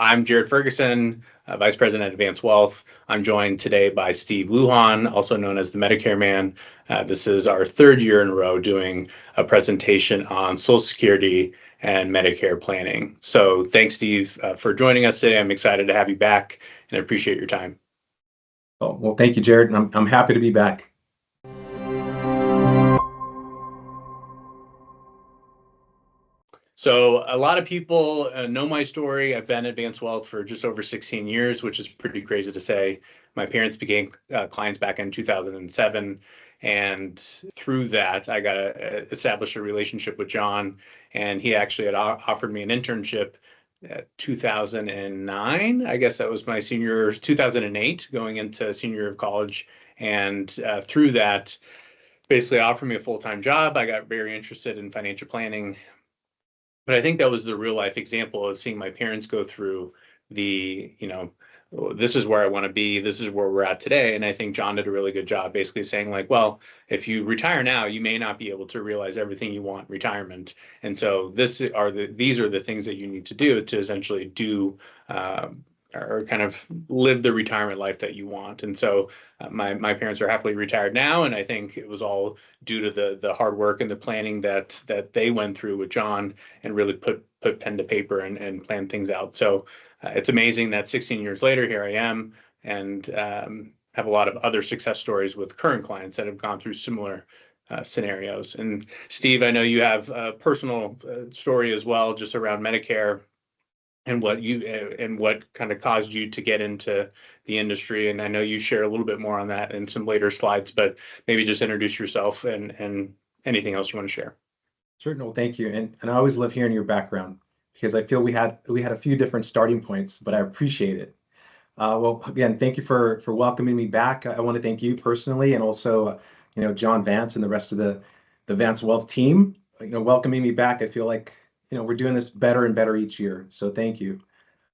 I'm Jared Ferguson, Vice President at Vance Wealth. I'm joined today by Steve Lujan, also known as the Medicare Man. This is our third year in a row doing a presentation on Social Security and Medicare planning. So thanks, Steve, for joining us today. I'm excited to have you back and I appreciate your time. Oh, well, thank you, Jared. I'm happy to be back. So a lot of people know my story. I've been at Vance Wealth for just over 16 years, which is pretty crazy to say. My parents became clients back in 2007. And through that, I got to establish a relationship with John. And he actually had offered me an internship at 2009. I guess that was my senior, 2008, going into senior year of college. And through that, basically offered me a full-time job. I got very interested in financial planning. But I think that was the real life example of seeing my parents go through the, this is where I want to be. This is where we're at today. And I think John did a really good job basically saying like, well, if you retire now, you may not be able to realize everything you want in retirement. And so these are the things that you need to do to essentially do or kind of live the retirement life that you want. And so my parents are happily retired now, and I think it was all due to the hard work and the planning that they went through with John and really put pen to paper and plan things out. So it's amazing that 16 years later, here I am, and have a lot of other success stories with current clients that have gone through similar scenarios. And Steve, I know you have a personal story as well, just around Medicare and what kind of caused you to get into the industry. And I know you share a little bit more on that in some later slides, but maybe just introduce yourself and anything else you want to share. Certainly, well, thank you. And I always love hearing your background because I feel we had a few different starting points, but I appreciate it. Well, again, thank you for welcoming me back. I want to thank you personally, and also, John Vance and the rest of the Vance Wealth team. Welcoming me back. I feel like we're doing this better and better each year. So thank you.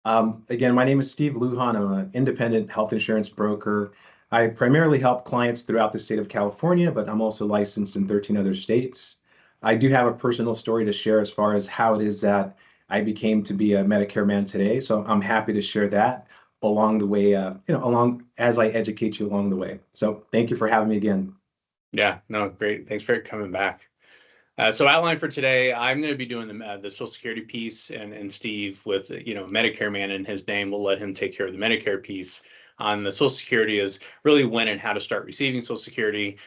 Again, my name is Steve Lujan. I'm an independent health insurance broker. I primarily help clients throughout the state of California, but I'm also licensed in 13 other states. I do have a personal story to share as far as how it is that I became to be a Medicare man today. So I'm happy to share that along the way, along as I educate you along the way. So thank you for having me again. Yeah, no, great. Thanks for coming back. So outline for today, I'm going to be doing the Social Security piece, and Steve with Medicare Man in his name will let him take care of the Medicare piece. On the Social Security is really when and how to start receiving Social Security.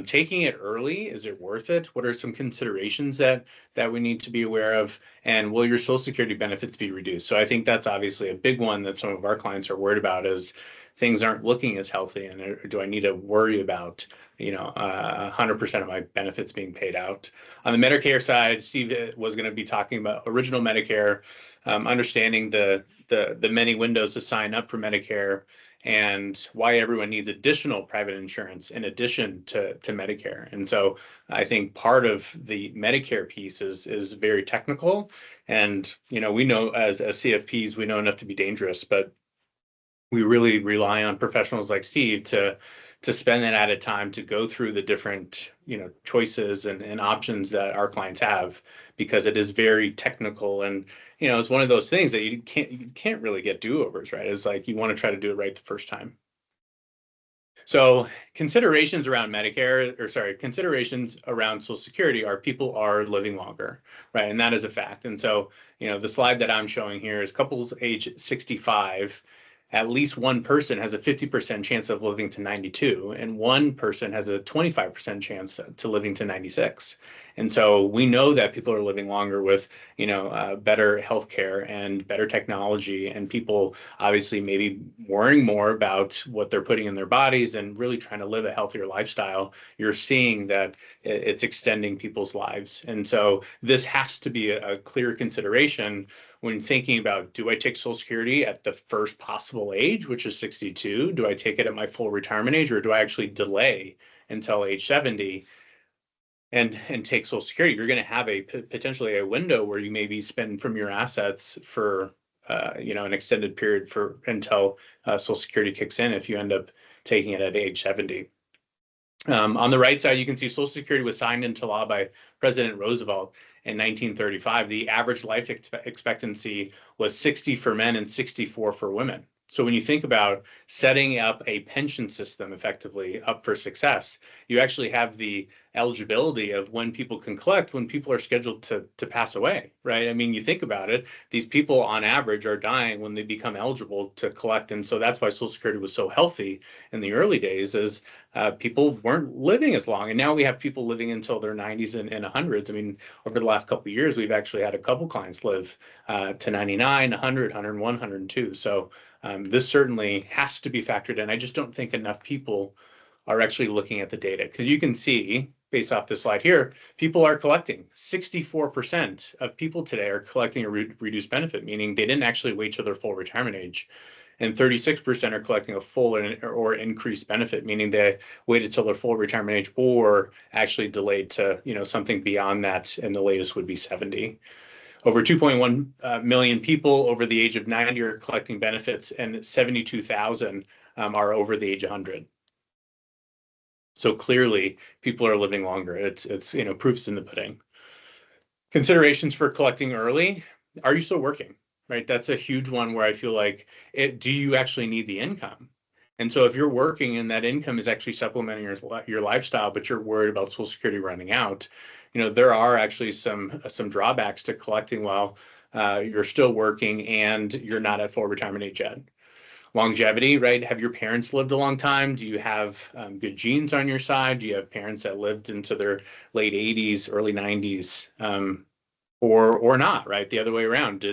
Taking it early, is it worth it? What are some considerations that we need to be aware of? And will your Social Security benefits be reduced? So I think that's obviously a big one that some of our clients are worried about, is things aren't looking as healthy, and do I need to worry about 100% of my benefits being paid out? On the Medicare side, Steve was going to be talking about original Medicare, understanding the many windows to sign up for Medicare, and why everyone needs additional private insurance in addition to Medicare. And so I think part of the Medicare piece is very technical, and we know as CFPs we know enough to be dangerous, but we really rely on professionals like Steve to spend that added time to go through the different choices and options that our clients have, because it is very technical, and it's one of those things that you can't really get do-overs, right? It's like you want to try to do it right the first time. So considerations around considerations around Social Security are people are living longer, right? And that is a fact. And so the slide that I'm showing here is couples age 65. At least one person has a 50% chance of living to 92, and one person has a 25% chance to living to 96. And so we know that people are living longer with, better healthcare and better technology, and people obviously maybe worrying more about what they're putting in their bodies and really trying to live a healthier lifestyle. You're seeing that it's extending people's lives. And so this has to be a clear consideration when thinking about, do I take Social Security at the first possible age, which is 62? Do I take it at my full retirement age, or do I actually delay until age 70 and take Social Security? You're going to have potentially a window where you maybe spend from your assets for an extended period until Social Security kicks in if you end up taking it at age 70. On the right side, you can see Social Security was signed into law by President Roosevelt in 1935. The average life expectancy was 60 for men and 64 for women. So when you think about setting up a pension system effectively up for success, you actually have the eligibility of when people can collect when people are scheduled to pass away, right? I mean, you think about it, these people on average are dying when they become eligible to collect. And so that's why Social Security was so healthy in the early days, is people weren't living as long. And now we have people living until their 90s and 100s. I mean, over the last couple of years, we've actually had a couple clients live to 99, 100, 101, 102. So this certainly has to be factored in. I just don't think enough people are actually looking at the data, because you can see based off this slide here, people are collecting. 64% of people today are collecting a reduced benefit, meaning they didn't actually wait till their full retirement age. And 36% are collecting a full or increased benefit, meaning they waited till their full retirement age or actually delayed to, something beyond that, and the latest would be 70. Over 2.1 million people over the age of 90 are collecting benefits, and 72,000 are over the age of 100. So clearly, people are living longer. It's proof's in the pudding. Considerations for collecting early: are you still working? Right, that's a huge one where I feel like do you actually need the income? And so if you're working and that income is actually supplementing your lifestyle, but you're worried about Social Security running out, there are actually some drawbacks to collecting while you're still working and you're not at full retirement age yet. Longevity, right? Have your parents lived a long time? Do you have good genes on your side? Do you have parents that lived into their late 80s, early 90s? Or not, right? The other way around.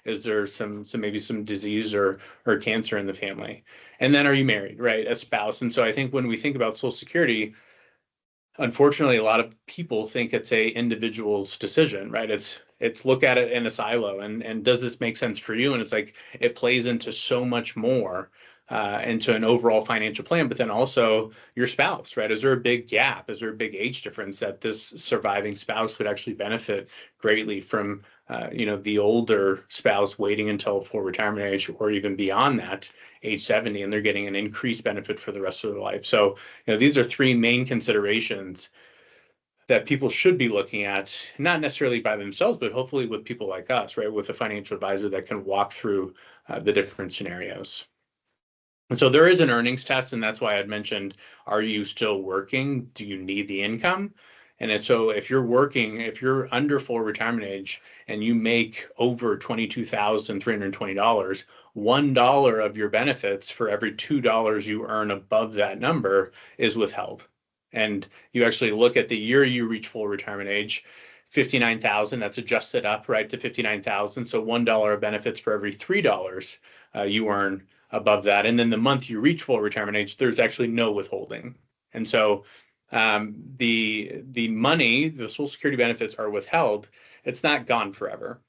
Is there some maybe some disease or cancer in the family? And then, are you married, right? A spouse. And so I think when we think about Social Security, unfortunately, a lot of people think it's a individual's decision, right? It's look at it in a silo, and does this make sense for you? And it's like it plays into so much more, into an overall financial plan, but then also your spouse, right? Is there a big gap? Is there a big age difference that this surviving spouse would actually benefit greatly from, the older spouse waiting until full retirement age or even beyond that, age 70, and they're getting an increased benefit for the rest of their life. So, these are three main considerations that people should be looking at, not necessarily by themselves, but hopefully with people like us, right? With a financial advisor that can walk through the different scenarios. And so there is an earnings test, and that's why I'd mentioned, are you still working? Do you need the income? And so if you're working, if you're under full retirement age and you make over $22,320, $1 of your benefits for every $2 you earn above that number is withheld. And you actually look at the year you reach full retirement age, 59,000, that's adjusted up, right, to 59,000. So $1 of benefits for every $3 you earn above that. And then the month you reach full retirement age, there's actually no withholding. And so the money, the Social Security benefits are withheld. It's not gone forever,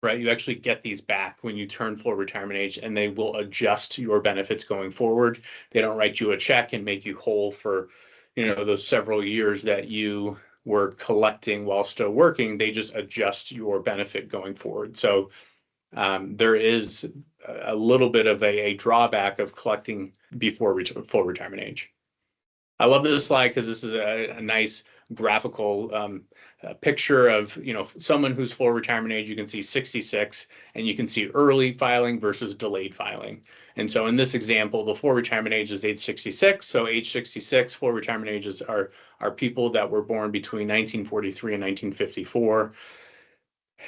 right? You actually get these back when you turn full retirement age, and they will adjust your benefits going forward. They don't write you a check and make you whole for, those several years that you were collecting while still working. They just adjust your benefit going forward. So there is a little bit of a drawback of collecting before full retirement age. I love this slide because this is a nice graphical picture of someone who's full retirement age. You can see 66, and you can see early filing versus delayed filing. And so in this example, the full retirement age is age 66. So age 66 full retirement ages are people that were born between 1943 and 1954.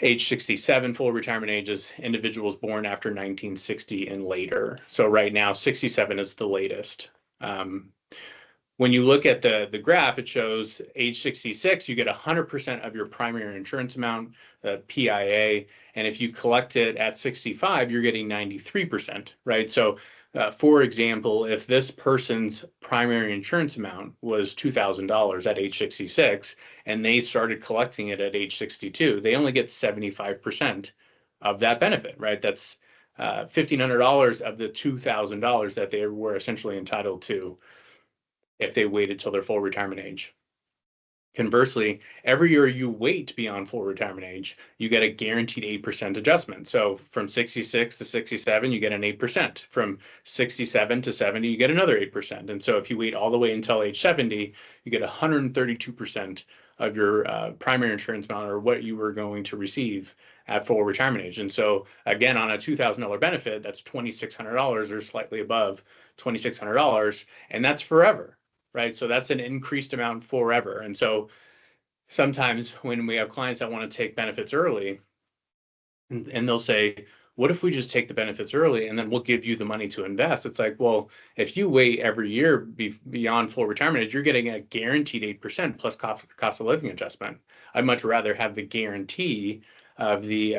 Age 67 full retirement age is individuals born after 1960 and later. So right now, 67 is the latest. When you look at the graph, it shows age 66, you get 100% of your primary insurance amount, PIA. And if you collect it at 65, you're getting 93%, right? So for example, if this person's primary insurance amount was $2,000 at age 66, and they started collecting it at age 62, they only get 75% of that benefit, right? That's $1,500 of the $2,000 that they were essentially entitled to if they waited till their full retirement age. Conversely, every year you wait beyond full retirement age, you get a guaranteed 8% adjustment. So from 66 to 67, you get an 8%. From 67 to 70, you get another 8%. And so if you wait all the way until age 70, you get 132% of your primary insurance amount, or what you were going to receive at full retirement age. And so again, on a $2,000 benefit, that's $2,600 or slightly above $2,600, and that's forever. Right. So that's an increased amount forever. And so sometimes when we have clients that want to take benefits early, and they'll say, what if we just take the benefits early and then we'll give you the money to invest? It's like, well, if you wait every year beyond full retirement age, you're getting a guaranteed 8% plus cost of living adjustment. I'd much rather have the guarantee of the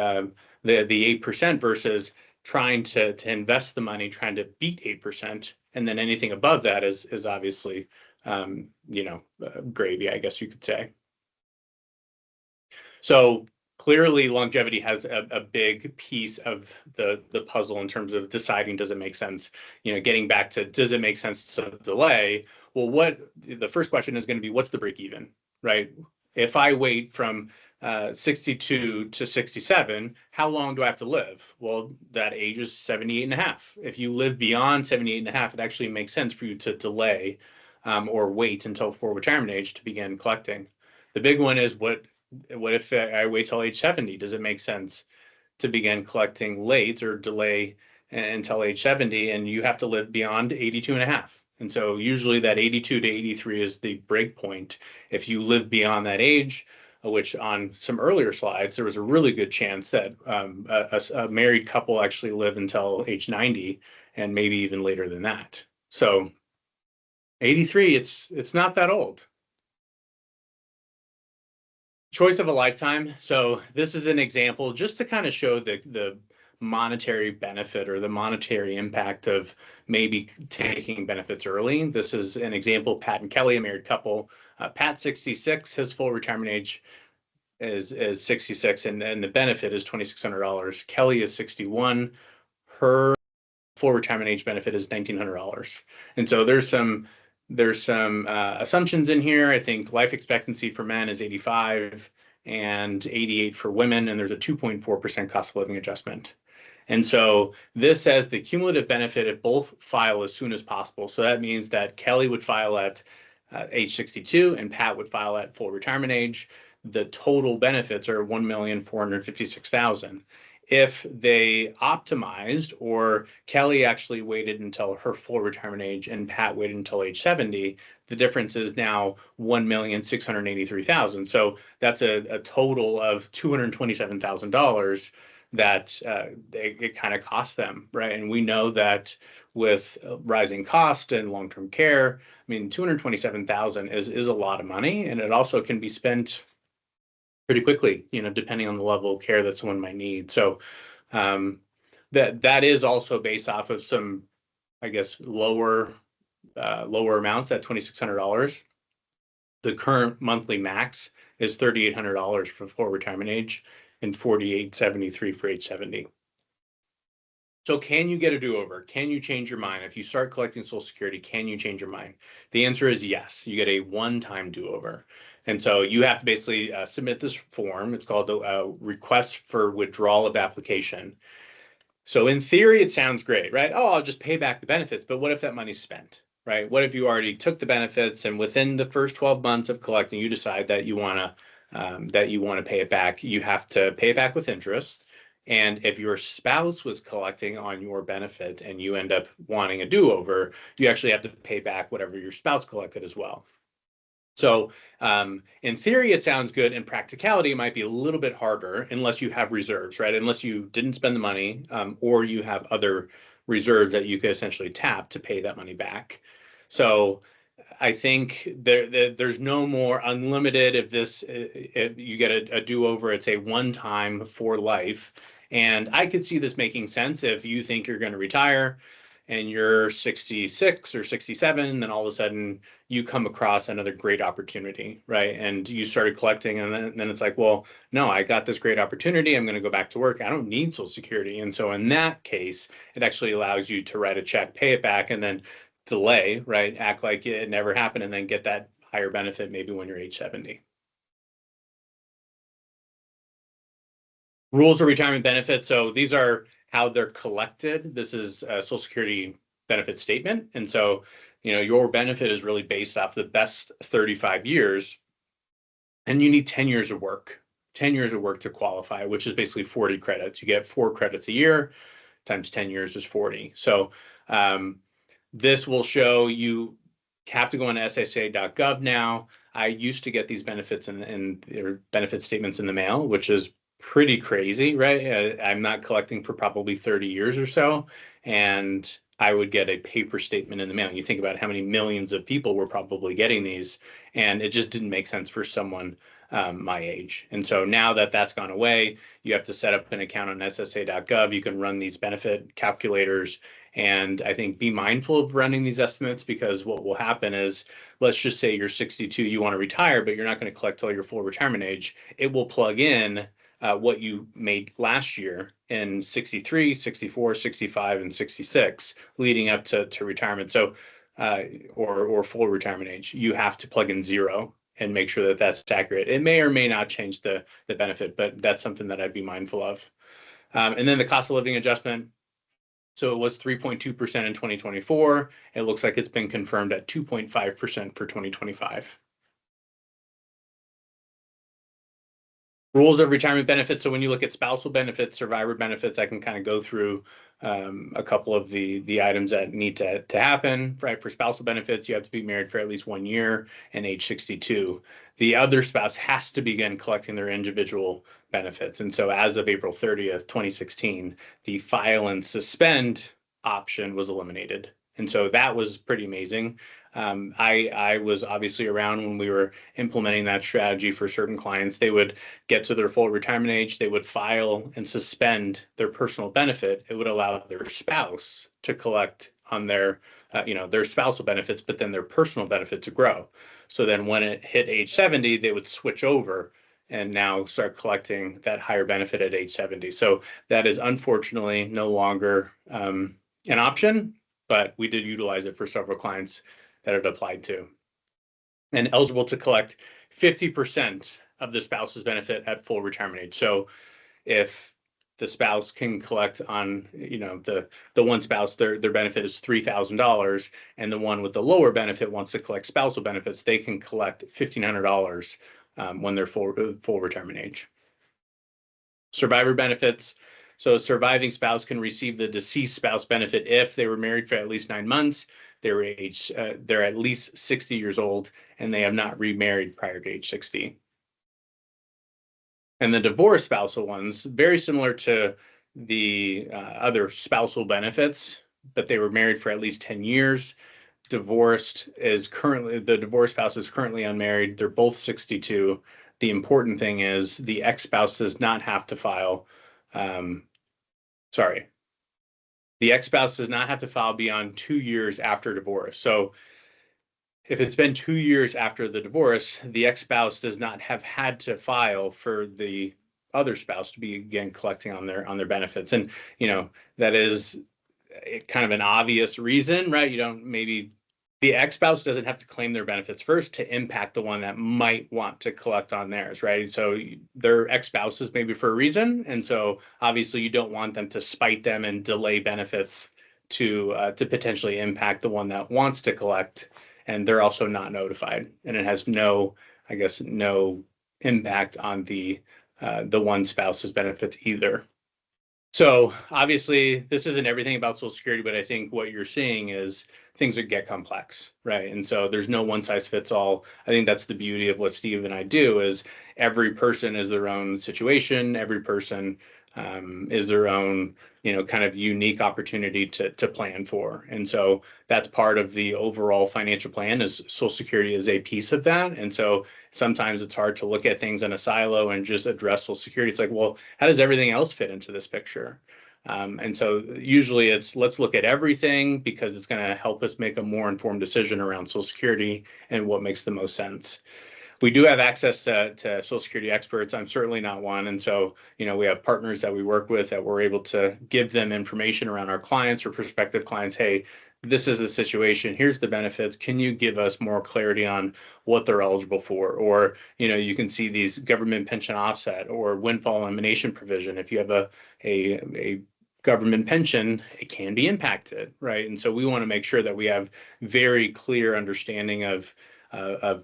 8% versus trying to invest the money, trying to beat 8%. And then anything above that is obviously, gravy, I guess you could say. So clearly longevity has a big piece of the puzzle in terms of deciding, does it make sense? Getting back to, does it make sense to delay? Well, the first question is going to be, what's the break even, right? If I wait from 62 to 67, how long do I have to live? Well, that age is 78 and a half. If you live beyond 78 and a half, it actually makes sense for you to delay or wait until full retirement age to begin collecting. The big one is, what if I wait till age 70? Does it make sense to begin collecting late or delay until age 70, and you have to live beyond 82 and a half? And so usually that 82 to 83 is the break point. If you live beyond that age, which on some earlier slides, there was a really good chance that a married couple actually live until age 90 and maybe even later than that. So 83, it's not that old. Choice of a lifetime. So this is an example just to kind of show the monetary benefit or the monetary impact of maybe taking benefits early. This is an example, Pat and Kelly, a married couple. Pat 66, his full retirement age is 66, and the benefit is $2,600. Kelly is 61, her full retirement age benefit is $1,900. And so there's some assumptions in here. I think life expectancy for men is 85 and 88 for women, and there's a 2.4% cost of living adjustment. And so this says the cumulative benefit if both file as soon as possible. So that means that Kelly would file at age 62 and Pat would file at full retirement age. The total benefits are $1,456,000. If they optimized, or Kelly actually waited until her full retirement age and Pat waited until age 70, the difference is now $1,683,000. So that's a total of $227,000 that it kind of costs them, right? And we know that with rising cost and long-term care, I mean, $227,000 is a lot of money, and it also can be spent pretty quickly, depending on the level of care that someone might need. So that is also based off of some, I guess, lower amounts at $2,600. The current monthly max is $3,800 for full retirement age and $4,873 for age 70. So can you get a do-over? Can you change your mind? If you start collecting Social Security, can you change your mind? The answer is yes. You get a one-time do-over. And so you have to basically submit this form. It's called the request for withdrawal of application. So in theory, it sounds great, right? Oh, I'll just pay back the benefits. But what if that money's spent, right? What if you already took the benefits and within the first 12 months of collecting, you decide that you want to pay it back? You have to pay it back with interest. And if your spouse was collecting on your benefit and you end up wanting a do-over, you actually have to pay back whatever your spouse collected as well. So in theory, it sounds good. In practicality, it might be a little bit harder unless you have reserves, right? Unless you didn't spend the money or you have other reserves that you could essentially tap to pay that money back. So I think there's no more unlimited. If you get a do-over, it's a one-time for life. And I could see this making sense if you think you're going to retire and you're 66 or 67, then all of a sudden you come across another great opportunity, right? And you started collecting, and then it's like, well, no, I got this great opportunity. I'm going to go back to work. I don't need Social Security. And so in that case, it actually allows you to write a check, pay it back, and then delay, right? Act like it never happened, and then get that higher benefit maybe when you're age 70. Rules of retirement benefits. So these are how they're collected. This is a Social Security benefit statement. And so, your benefit is really based off the best 35 years. And you need 10 years of work, 10 years of work to qualify, which is basically 40 credits. You get 4 credits a year times 10 years is 40. So this will show you have to go on SSA.gov now. I used to get these benefits and their benefit statements in the mail, which is pretty crazy, right? I'm not collecting for probably 30 years or so, and I would get a paper statement in the mail. And you think about how many millions of people were probably getting these, and it just didn't make sense for someone my age. And so now that that's gone away, you have to set up an account on SSA.gov. You can run these benefit calculators, and I think be mindful of running these estimates, because what will happen is, let's just say you're 62, you want to retire, but you're not going to collect till your full retirement age. It will plug in what you made last year in 63, 64, 65, and 66, leading up to retirement. So, or full retirement age, you have to plug in 0 and make sure that that's accurate. It may or may not change the benefit, but that's something that I'd be mindful of. And then the cost of living adjustment. So it was 3.2% in 2024. It looks like it's been confirmed at 2.5% for 2025. Rules of retirement benefits. So when you look at spousal benefits, survivor benefits, I can kind of go through a couple of the items that need to happen, right? For spousal benefits, you have to be married for at least 1 year and age 62. The other spouse has to begin collecting their individual benefits. And so as of April 30th, 2016, the file and suspend option was eliminated. And so that was pretty amazing. I was obviously around when we were implementing that strategy for certain clients. They would get to their full retirement age, they would file and suspend their personal benefit. It would allow their spouse to collect on their spousal benefits, but then their personal benefit to grow. So then when it hit age 70, they would switch over and now start collecting that higher benefit at age 70. So that is unfortunately no longer an option, but we did utilize it for several clients that it applied to. And eligible to collect 50% of the spouse's benefit at full retirement age. So if the spouse can collect on, the one spouse, their benefit is $3,000, and the one with the lower benefit wants to collect spousal benefits, they can collect $1,500 when they're full retirement age. Survivor benefits. So a surviving spouse can receive the deceased spouse benefit if they were married for at least 9 months, they're at least 60 years old, and they have not remarried prior to age 60. And the divorced spousal ones, very similar to the other spousal benefits, but they were married for at least 10 years. The divorced spouse is currently unmarried. They're both 62. The important thing is the ex-spouse does not have to file. The ex-spouse does not have to file beyond 2 years after divorce. So if it's been 2 years after the divorce, the ex-spouse does not have had to file for the other spouse to be again collecting on their benefits. And that is kind of an obvious reason, right? The ex-spouse doesn't have to claim their benefits first to impact the one that might want to collect on theirs, right? So they're ex-spouses maybe for a reason, and so obviously you don't want them to spite them and delay benefits to potentially impact the one that wants to collect, and they're also not notified, and it has no impact on the one spouse's benefits either. So obviously this isn't everything about Social Security, but I think what you're seeing is things that get complex, right? And so there's no one size fits all. I think that's the beauty of what Steve and I do, is every person is their own situation. Every person is their own, kind of unique opportunity to plan for. And so that's part of the overall financial plan, is Social Security is a piece of that. And so sometimes it's hard to look at things in a silo and just address Social Security. It's like, well, how does everything else fit into this picture? And so usually it's, let's look at everything, because it's going to help us make a more informed decision around Social Security and what makes the most sense. We do have access to Social Security experts. I'm certainly not one. And so, we have partners that we work with that we're able to give them information around our clients or prospective clients. Hey, this is the situation, here's the benefits, can you give us more clarity on what they're eligible for? Or, you can see these government pension offset or windfall elimination provision. If you have a government pension, it can be impacted, right? And so we want to make sure that we have very clear understanding of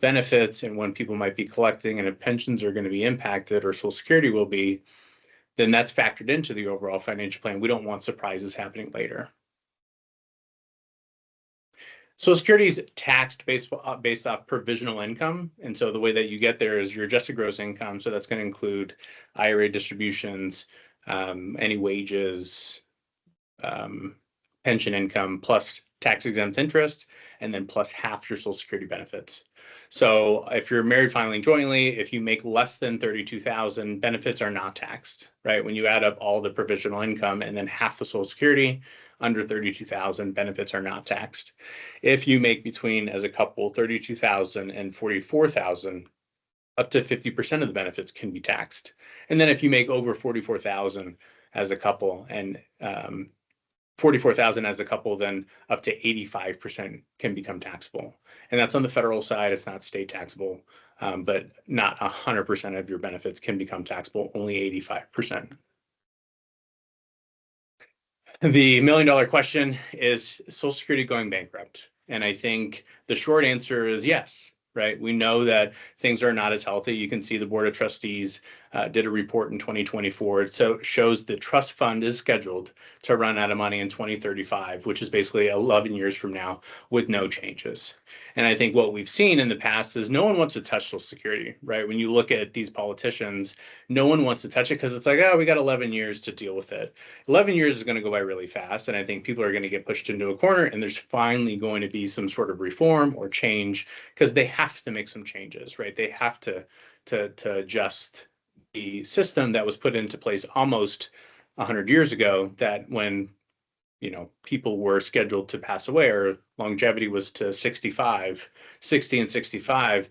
benefits and when people might be collecting, and if pensions are going to be impacted or Social Security will be, then that's factored into the overall financial plan. We don't want surprises happening later. Social Security is taxed based off provisional income. And so the way that you get there is your adjusted gross income. So that's going to include IRA distributions, any wages, pension income, plus tax exempt interest, and then plus half your Social Security benefits. So if you're married filing jointly, if you make less than 32,000, benefits are not taxed, right? When you add up all the provisional income and then half the Social Security, under 32,000, benefits are not taxed. If you make between, as a couple, 32,000 and 44,000, up to 50% of the benefits can be taxed. And then if you make over 44,000 as a couple and 44,000 as a couple, then up to 85% can become taxable. And that's on the federal side. It's not state taxable, but not 100% of your benefits can become taxable, only 85%. The $1 million question is Social Security going bankrupt? And I think the short answer is yes, right? We know that things are not as healthy. You can see the Board of Trustees did a report in 2024. So shows the trust fund is scheduled to run out of money in 2035, which is basically 11 years from now with no changes. And I think what we've seen in the past is no one wants to touch Social Security, right? When you look at these politicians, no one wants to touch it because it's like, oh, we got 11 years to deal with it. 11 years is going to go by really fast. And I think people are going to get pushed into a corner, and there's finally going to be some sort of reform or change because they have to make some changes, right? They have to adjust the system that was put into place almost 100 years ago, that when people were scheduled to pass away or longevity was to 60 and 65,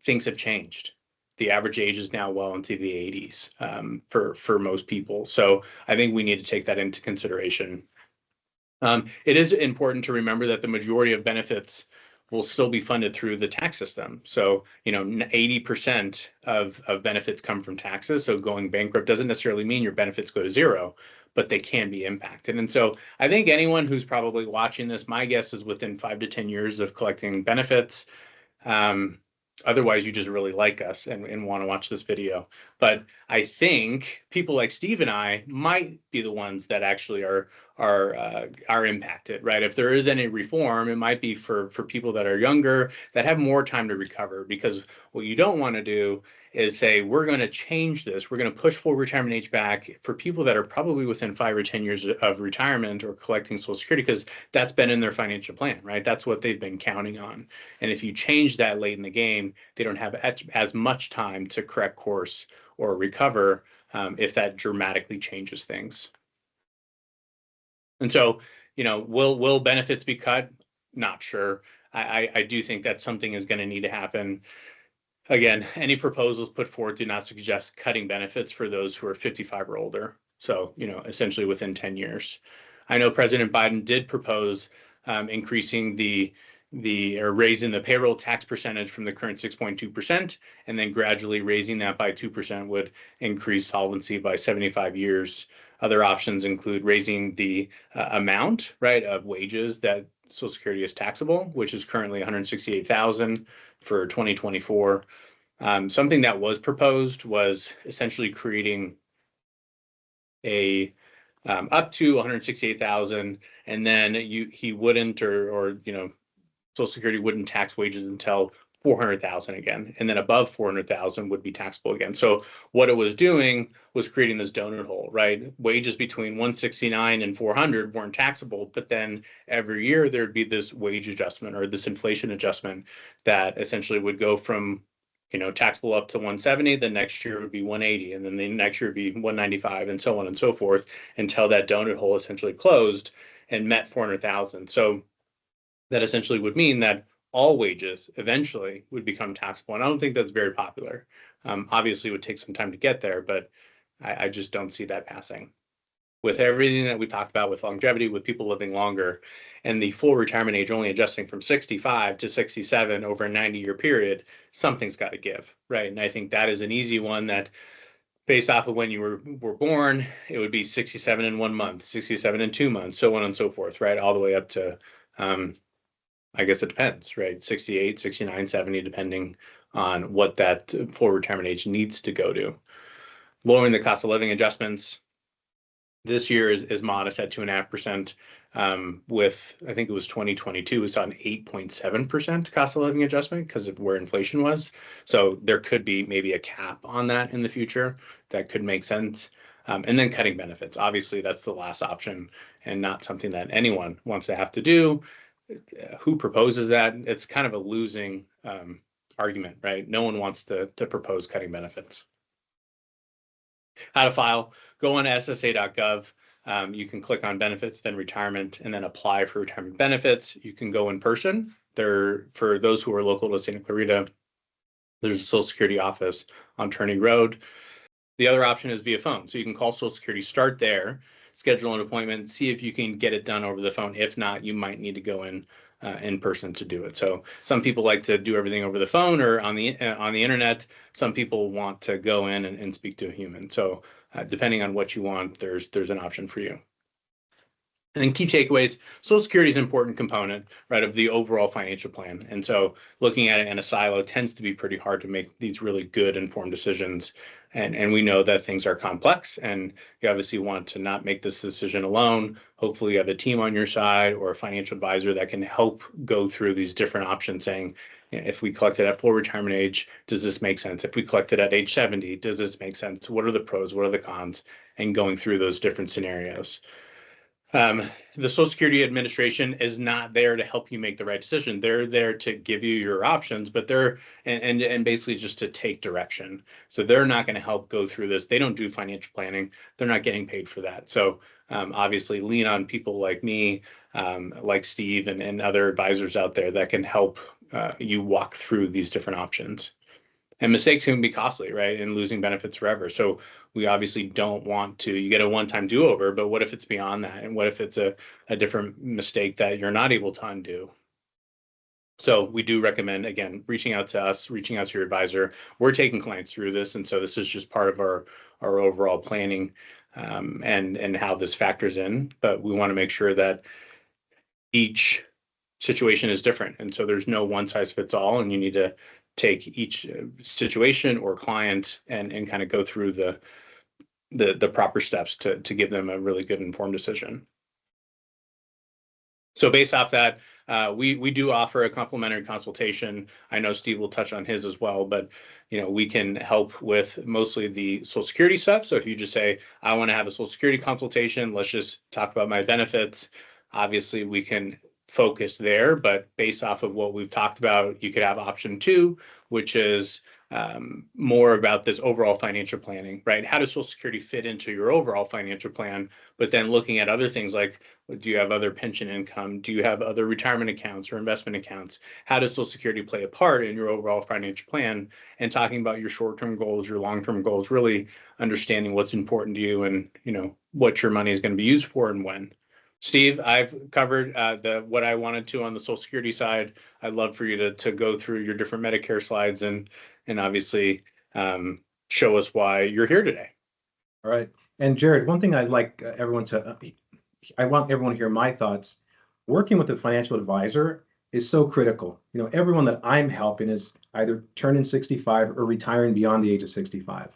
things have changed. The average age is now well into the 80s for most people. So I think we need to take that into consideration. It is important to remember that the majority of benefits will still be funded through the tax system. So, 80% of benefits come from taxes. So going bankrupt doesn't necessarily mean your benefits go to zero, but they can be impacted. And so I think anyone who's probably watching this, my guess is within 5 to 10 years of collecting benefits. Otherwise, you just really like us and want to watch this video. But I think people like Steve and I might be the ones that actually are impacted, right? If there is any reform, it might be for people that are younger, that have more time to recover. Because what you don't want to do is say, we're going to change this. We're going to push full retirement age back for people that are probably within 5 or 10 years of retirement or collecting Social Security, because that's been in their financial plan, right? That's what they've been counting on. And if you change that late in the game, they don't have as much time to correct course or recover if that dramatically changes things. And so, will benefits be cut? Not sure. I do think that something is going to need to happen. Again, any proposals put forward do not suggest cutting benefits for those who are 55 or older. So, essentially within 10 years. I know President Biden did propose increasing or raising the payroll tax percentage from the current 6.2%, and then gradually raising that by 2% would increase solvency by 75 years. Other options include raising the amount, right, of wages that Social Security is taxable, which is currently $168,000 for 2024. Something that was proposed was essentially creating a up to 168,000, and then he wouldn't or Social Security wouldn't tax wages until 400,000 again, and then above 400,000 would be taxable again. So what it was doing was creating this donut hole, right? Wages between 169 and 400 weren't taxable, but then every year there'd be this wage adjustment or this inflation adjustment that essentially would go from taxable up to 170, the next year would be 180, and then the next year would be 195, and so on and so forth, until that donut hole essentially closed and met 400,000. So that essentially would mean that all wages eventually would become taxable. And I don't think that's very popular. Obviously, it would take some time to get there, but I just don't see that passing. with everything that we talked about with longevity, with people living longer, and the full retirement age only adjusting from 65 to 67 over a 90-year period, something's got to give, right? And I think that is an easy one that, based off of when you were born, it would be 67 in 1 month, 67 in 2 months, so on and so forth, right? All the way up to, I guess it depends, right? 68, 69, 70, depending on what that full retirement age needs to go to. Lowering the cost of living adjustments this year is modest at 2.5%. With, I think it was 2022, we saw an 8.7% cost of living adjustment because of where inflation was. So there could be maybe a cap on that in the future that could make sense. And then cutting benefits. Obviously, that's the last option and not something that anyone wants to have to do. Who proposes that? It's kind of a losing argument, right? No one wants to propose cutting benefits. How to file, go on ssa.gov. You can click on benefits, then retirement, and then apply for retirement benefits. You can go in person. For those who are local to Santa Clarita, there's a Social Security office on Turney Road. The other option is via phone. So you can call Social Security, start there, schedule an appointment, see if you can get it done over the phone. If not, you might need to go in person to do it. So some people like to do everything over the phone or on the internet. Some people want to go in and speak to a human. So depending on what you want, there's an option for you. And then key takeaways, Social Security is an important component, right, of the overall financial plan. And so looking at it in a silo tends to be pretty hard to make these really good informed decisions. And we know that things are complex, and you obviously want to not make this decision alone. Hopefully you have a team on your side or a financial advisor that can help go through these different options, saying, if we collect it at full retirement age, does this make sense? If we collect it at age 70, does this make sense? What are the pros? What are the cons? And going through those different scenarios. The Social Security Administration is not there to help you make the right decision. They're there to give you your options, but they're and basically just to take direction. So they're not going to help go through this. They don't do financial planning. They're not getting paid for that. So obviously lean on people like me, like Steve and other advisors out there that can help you walk through these different options. And mistakes can be costly, right? And losing benefits forever. So we obviously don't want to, you get a one-time do-over, but what if it's beyond that? And what if it's a different mistake that you're not able to undo? So we do recommend, again, reaching out to us, reaching out to your advisor. We're taking clients through this. And so this is just part of our overall planning and how this factors in. But we want to make sure that each situation is different. And so there's no one size fits all, and you need to take each situation or client and kind of go through the proper steps to give them a really good informed decision. So based off that, we do offer a complimentary consultation. I know Steve will touch on his as well, but we can help with mostly the Social Security stuff. So if you just say, I want to have a Social Security consultation, let's just talk about my benefits. Obviously, we can focus there, but based off of what we've talked about, you could have option 2, which is more about this overall financial planning, right? How does Social Security fit into your overall financial plan? But then looking at other things like, do you have other pension income? Do you have other retirement accounts or investment accounts? How does Social Security play a part in your overall financial plan? And talking about your short-term goals, your long-term goals, really understanding what's important to you and what your money is going to be used for and when. Steve, I've covered what I wanted to on the Social Security side. I'd love for you to go through your different Medicare slides and obviously show us why you're here today. All right. And Jared, one thing I'd like everyone to, I want everyone to hear my thoughts. Working with a financial advisor is so critical. Everyone that I'm helping is either turning 65 or retiring beyond the age of 65.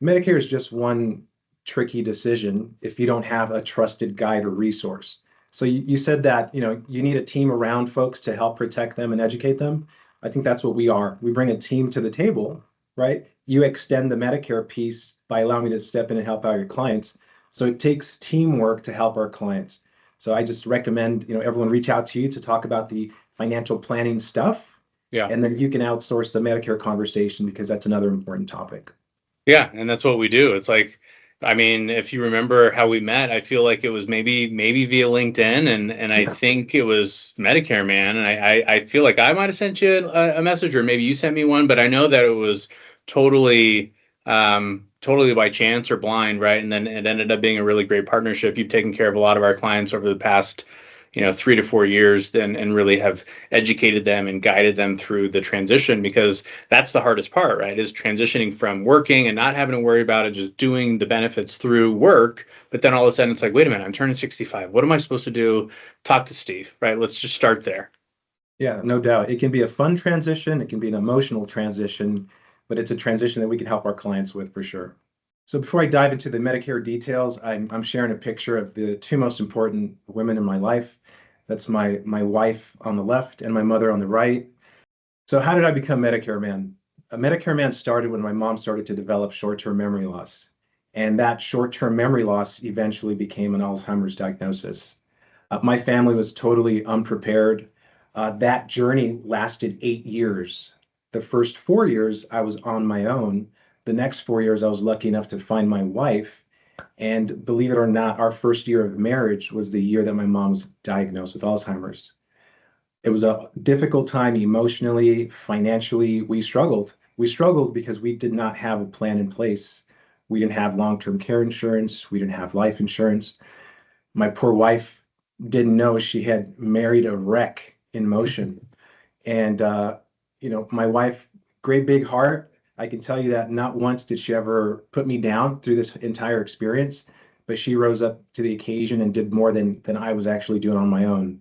Medicare is just one tricky decision if you don't have a trusted guide or resource. So you said that you need a team around folks to help protect them and educate them. I think that's what we are. We bring a team to the table, right? You extend the Medicare piece by allowing me to step in and help out your clients. So it takes teamwork to help our clients. So I just recommend everyone reach out to you to talk about the financial planning stuff. Yeah. And then you can outsource the Medicare conversation because that's another important topic. Yeah, and that's what we do. It's like, if you remember how we met, I feel like it was maybe via LinkedIn, and I think it was Medicare Man, and I feel like I might have sent you a message, or maybe you sent me one, but I know that it was totally totally by chance or blind, right? And then it ended up being a really great partnership. You've taken care of a lot of our clients over the past, 3 to 4 years, and really have educated them and guided them through the transition, because that's the hardest part, right? Is transitioning from working and not having to worry about it, just doing the benefits through work. But then all of a sudden it's like, wait a minute, I'm turning 65. What am I supposed to do? Talk to Steve, right? Let's just start there. Yeah, no doubt. It can be a fun transition, it can be an emotional transition, but it's a transition that we can help our clients with for sure. So before I dive into the Medicare details, I'm sharing a picture of the two most important women in my life. That's my wife on the left and my mother on the right. So how did I become Medicare man? A Medicare man started when my mom started to develop short-term memory loss. And that short-term memory loss eventually became an Alzheimer's diagnosis. My family was totally unprepared. That journey lasted 8 years. The first 4 years, I was on my own. The next 4 years, I was lucky enough to find my wife. And believe it or not, our first year of marriage was the year that my mom was diagnosed with Alzheimer's. It was a difficult time emotionally, financially. We struggled. We struggled because we did not have a plan in place. We didn't have long-term care insurance. We didn't have life insurance. My poor wife didn't know she had married a wreck in motion. And, my wife, great big heart. I can tell you that not once did she ever put me down through this entire experience, but she rose up to the occasion and did more than I was actually doing on my own.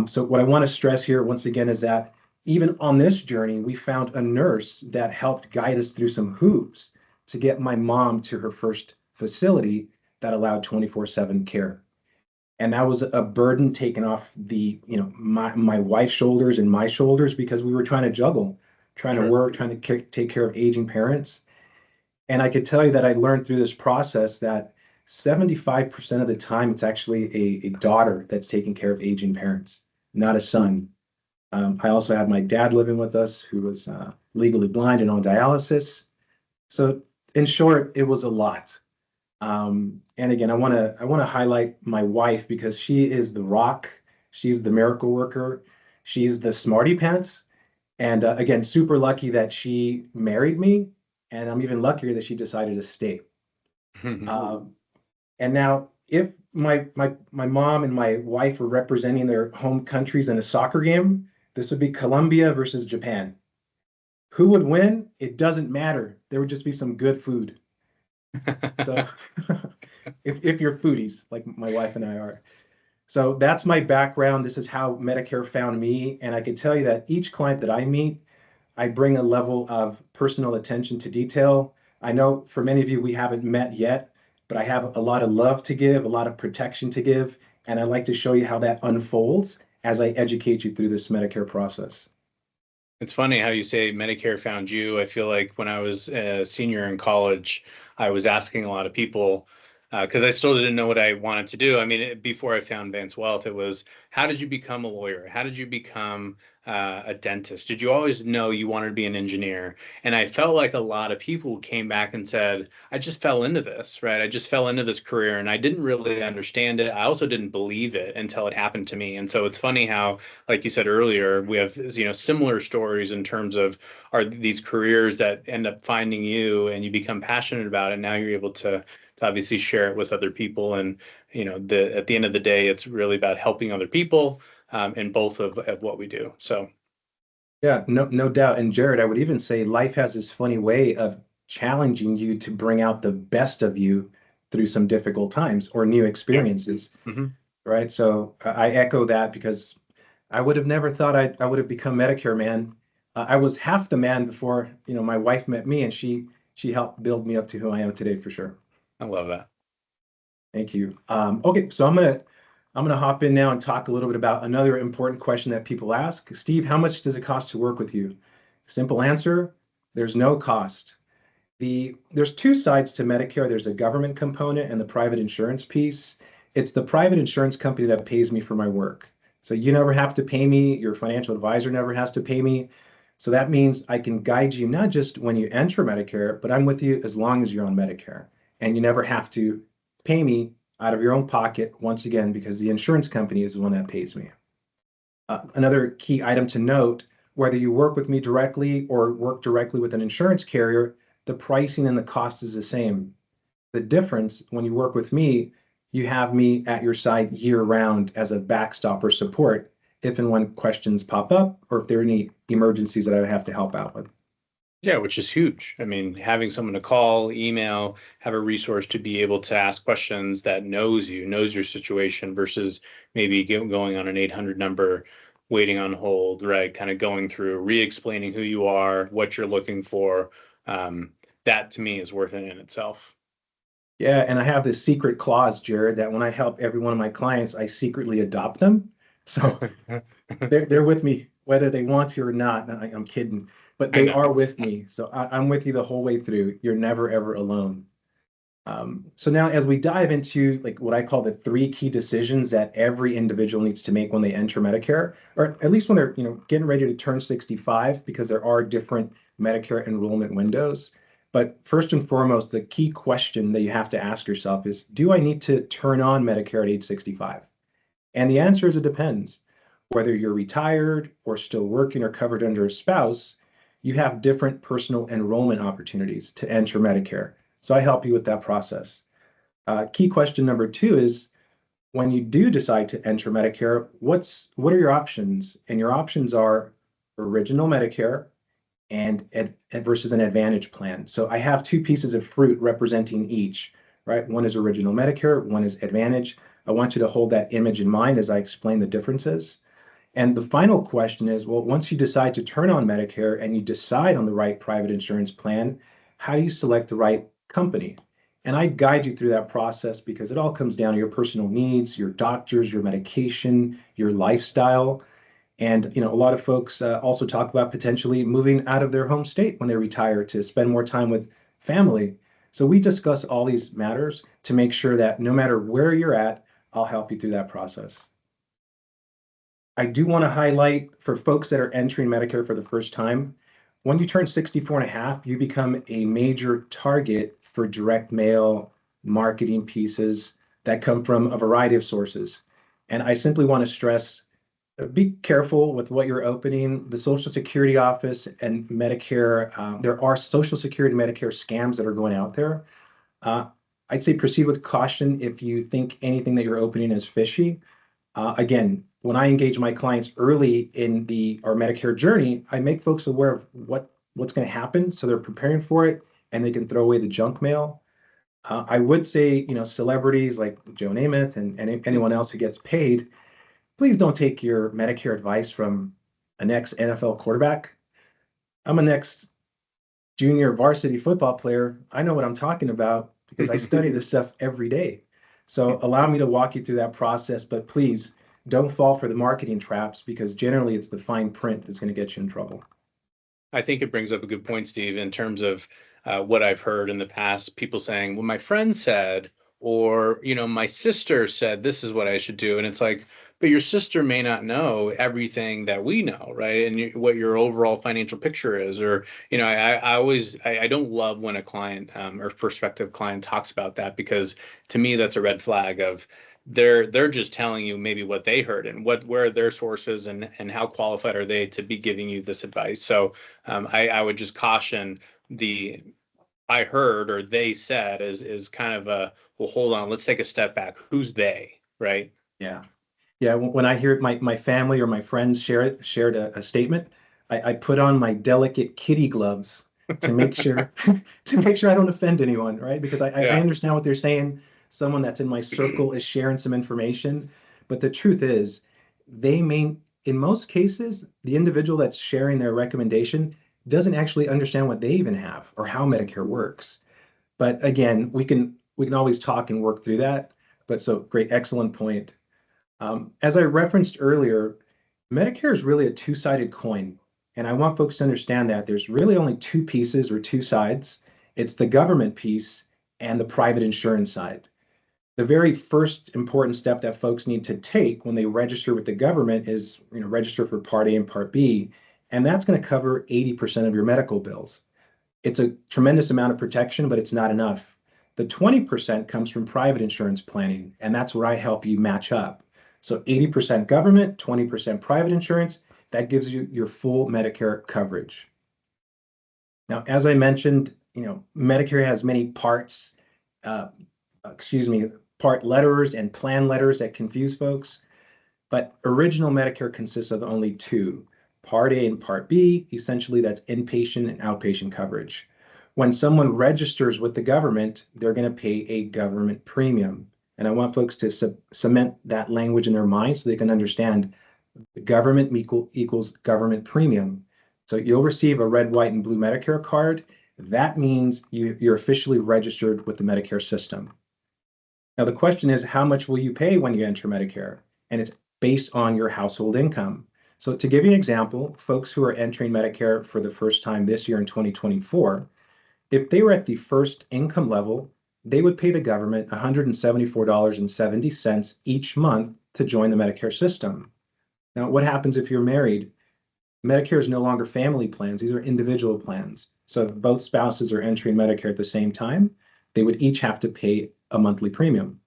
So what I want to stress here once again is that even on this journey, we found a nurse that helped guide us through some hoops to get my mom to her first facility that allowed 24/7 care. And that was a burden taken off my wife's shoulders and my shoulders, because we were trying to juggle, trying to Sure. work, trying to take care of aging parents. And I could tell you that I learned through this process that 75% of the time, it's actually a daughter that's taking care of aging parents, not a son. I also had my dad living with us, who was legally blind and on dialysis. So, in short, it was a lot. And again, I want to highlight my wife because she is the rock. She's the miracle worker. She's the smarty pants. And again, super lucky that she married me, and I'm even luckier that she decided to stay. Um, and now, if my mom and my wife were representing their home countries in a soccer game, this would be Colombia versus Japan. Who would win? It doesn't matter. There would just be some good food. So, if you're foodies like my wife and I are. So that's my background. This is how Medicare found me. And I can tell you that each client that I meet, I bring a level of personal attention to detail. I know for many of you, we haven't met yet, but I have a lot of love to give, a lot of protection to give. And I'd like to show you how that unfolds as I educate you through this Medicare process. It's funny how you say Medicare found you. I feel like when I was a senior in college, I was asking a lot of people, because I still didn't know what I wanted to do. I mean, before I found Vance Wealth, it was, how did you become a lawyer? How did you become a dentist? Did you always know you wanted to be an engineer? And I felt like a lot of people came back and said, I just fell into this, right? I just fell into this career and I didn't really understand it. I also didn't believe it until it happened to me. And so it's funny how, like you said earlier, we have, similar stories in terms of, are these careers that end up finding you and you become passionate about it. Now you're able to obviously share it with other people. And, at the end of the day, it's really about helping other people, in both of what we do. So Yeah, no doubt. And Jared, I would even say life has this funny way of challenging you to bring out the best of you through some difficult times or new yeah. experiences, Hmm. right? So I echo that because I would have never thought I would have become Medicare man. I was half the man before, my wife met me, and she helped build me up to who I am today for sure. I love that. Thank you. Okay, so I'm gonna hop in now and talk a little bit about another important question that people ask. Steve, how much does it cost to work with you? Simple answer, there's no cost. There's two sides to Medicare. There's a government component and the private insurance piece. It's the private insurance company that pays me for my work. So you never have to pay me, your financial advisor never has to pay me. So that means I can guide you not just when you enter Medicare, but I'm with you as long as you're on Medicare. And you never have to pay me out of your own pocket once again, because the insurance company is the one that pays me. Another key item to note, whether you work with me directly or work directly with an insurance carrier, the pricing and the cost is the same. The difference when you work with me, you have me at your side year round as a backstop or support if and when questions pop up or if there are any emergencies that I have to help out with. Yeah, which is huge. I mean, having someone to call, email, have a resource to be able to ask questions that knows you, knows your situation versus maybe going on an 800 number, waiting on hold, right? Kind of going through, re-explaining who you are, what you're looking for. That to me is worth it in itself. Yeah, and I have this secret clause, Jared, that when I help every one of my clients, I secretly adopt them. So they're with me whether they want to or not. I'm kidding, but I they know. are with me. So I'm with you the whole way through. You're never ever alone. So now as we dive into like what I call the three key decisions that every individual needs to make when they enter Medicare, or at least when they're, getting ready to turn 65, because there are different Medicare enrollment windows. But first and foremost, the key question that you have to ask yourself is, do I need to turn on Medicare at age 65? And the answer is it depends. Whether you're retired or still working or covered under a spouse, you have different personal enrollment opportunities to enter Medicare. So I help you with that process. Key question number two is, when you do decide to enter Medicare, what are your options? And your options are original Medicare and versus an Advantage plan. So I have two pieces of fruit representing each, right? One is original Medicare, one is Advantage. I want you to hold that image in mind as I explain the differences. And the final question is, well, once you decide to turn on Medicare and you decide on the right private insurance plan, how do you select the right company? And I guide you through that process because it all comes down to your personal needs, your doctors, your medication, your lifestyle. And a lot of folks also talk about potentially moving out of their home state when they retire to spend more time with family. So we discuss all these matters to make sure that no matter where you're at, I'll help you through that process. I do want to highlight for folks that are entering Medicare for the first time, when you turn 64 and a half, you become a major target for direct mail marketing pieces that come from a variety of sources. And I simply want to stress, be careful with what you're opening. The Social Security office and Medicare, there are Social Security and Medicare scams that are going out there. Uh, I'd say proceed with caution if you think anything that you're opening is fishy. Again, when I engage my clients early in our Medicare journey, I make folks aware of what's going to happen, so they're preparing for it and they can throw away the junk mail. I would say, celebrities like Joe Namath and anyone else who gets paid, please don't take your Medicare advice from an ex-NFL quarterback. I'm an ex-junior varsity football player. I know what I'm talking about because I study this stuff every day. So allow me to walk you through that process, but please don't fall for the marketing traps because generally it's the fine print that's going to get you in trouble. I think it brings up a good point, Steve, in terms of what I've heard in the past, people saying, well, my friend said, or, my sister said, this is what I should do. And it's like, but your sister may not know everything that we know, right? And what your overall financial picture is, or, I don't love when a client or prospective client talks about that, because to me, that's a red flag of, they're just telling you maybe what they heard and where are their sources and how qualified are they to be giving you this advice. So I would just caution the I heard or they said is kind of a, well, hold on, let's take a step back. Who's they, right? Yeah. Yeah. When I hear my family or my friends shared a statement, I put on my delicate kitty gloves to make sure to make sure I don't offend anyone, right? Because I Yeah. understand what they're saying. Someone that's in my circle is sharing some information, but the truth is, in most cases, the individual that's sharing their recommendation doesn't actually understand what they even have or how Medicare works. But again, we can always talk and work through that. But so great, excellent point. As I referenced earlier, Medicare is really a two-sided coin. And I want folks to understand that there's really only two pieces or two sides. It's the government piece and the private insurance side. The very first important step that folks need to take when they register with the government is, register for Part A and Part B, and that's going to cover 80% of your medical bills. It's a tremendous amount of protection, but it's not enough. The 20% comes from private insurance planning, and that's where I help you match up. So 80% government, 20% private insurance, that gives you your full Medicare coverage. Now, as I mentioned, Medicare has many parts, uh, part letters and plan letters that confuse folks. But original Medicare consists of only two, Part A and Part B. Essentially, that's inpatient and outpatient coverage. When someone registers with the government, they're going to pay a government premium. And I want folks to cement that language in their mind so they can understand the government equals government premium. So you'll receive a red, white, and blue Medicare card. That means you're officially registered with the Medicare system. Now, the question is, how much will you pay when you enter Medicare? And it's based on your household income. So to give you an example, folks who are entering Medicare for the first time this year in 2024, if they were at the first income level, they would pay the government $174.70 each month to join the Medicare system. Now, what happens if you're married? Medicare is no longer family plans. These are individual plans. So if both spouses are entering Medicare at the same time, they would each have to pay a monthly premium.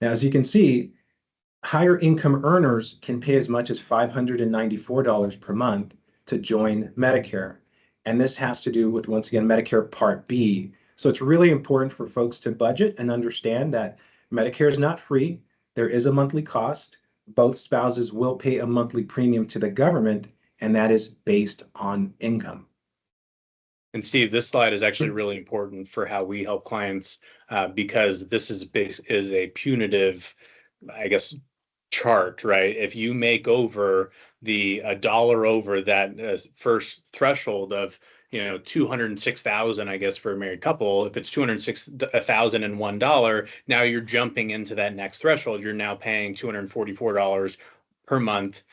Now, as you can see, higher income earners can pay as much as $594 per month to join Medicare. And this has to do with, once again, Medicare Part B. So it's really important for folks to budget and understand that Medicare is not free. There is a monthly cost. Both spouses will pay a monthly premium to the government, and that is based on income. And Steve, this slide is actually really important for how we help clients because this is a punitive, I guess, chart, right? If you make over the $1 over that first threshold of 206,000, I guess, for a married couple, if it's $206,001, now you're jumping into that next threshold. You're now paying $244 per month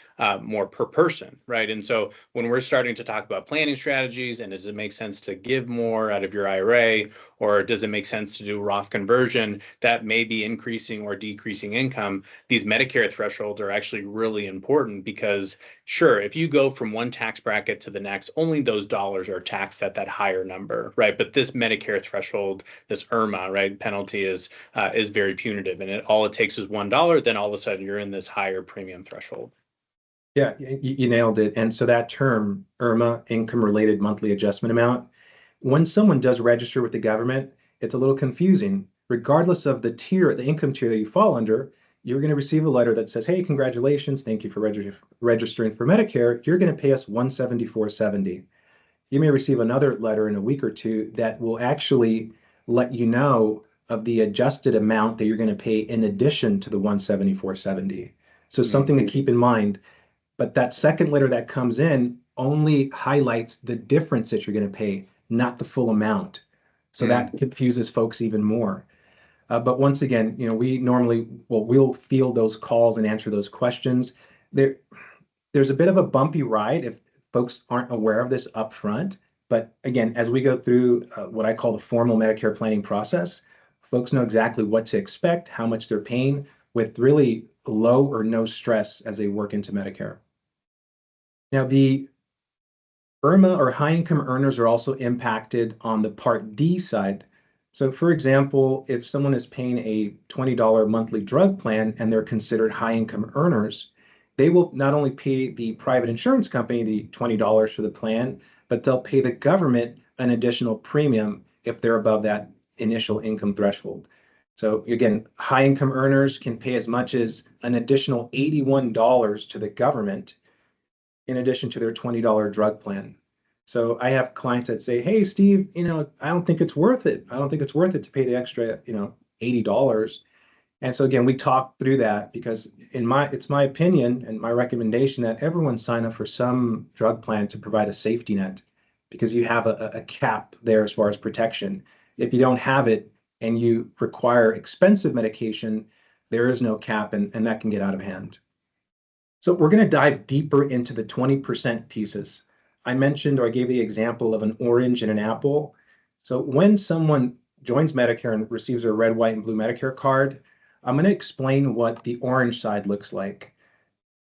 more per person, right? And so when we're starting to talk about planning strategies, and does it make sense to give more out of your IRA, or does it make sense to do Roth conversion that may be increasing or decreasing income? These Medicare thresholds are actually really important because, sure, if you go from one tax bracket to the next, only those dollars are taxed at that higher number, right? But this Medicare threshold, this IRMA, right, penalty is very punitive, and all it takes is $1. Then all of a sudden you're in this higher premium threshold. Yeah, you nailed it. And so that term, IRMA, income related monthly adjustment amount, when someone does register with the government, it's a little confusing. Regardless of the income tier that you fall under, you're going to receive a letter that says, hey, congratulations, thank you for registering for Medicare. You're going to pay us $174.70. You may receive another letter in a week or two that will actually let you know of the adjusted amount that you're going to pay in addition to the $174.70. So something to keep in mind. But that second letter that comes in only highlights the difference that you're going to pay, not the full amount. So that confuses folks even more. But once again, we normally, we'll field those calls and answer those questions. There's a bit of a bumpy ride if folks aren't aware of this up front. But again, as we go through what I call the formal Medicare planning process, folks know exactly what to expect, how much they're paying, with really low or no stress as they work into Medicare. Now, the IRMA or high income earners are also impacted on the Part D side. So for example, if someone is paying a $20 monthly drug plan and they're considered high income earners, they will not only pay the private insurance company the $20 for the plan, but they'll pay the government an additional premium if they're above that initial income threshold. So again, high income earners can pay as much as an additional $81 to the government in addition to their $20 drug plan. So I have clients that say, hey, Steve, I don't think it's worth it. I don't think it's worth it to pay the extra, $80. And so again, we talk through that because it's my opinion and my recommendation that everyone sign up for some drug plan to provide a safety net because you have a cap there as far as protection. If you don't have it and you require expensive medication, there is no cap and that can get out of hand. So we're going to dive deeper into the 20% pieces. I mentioned, or I gave the example of an orange and an apple. So when someone joins Medicare and receives a red, white, and blue Medicare card, I'm going to explain what the orange side looks like.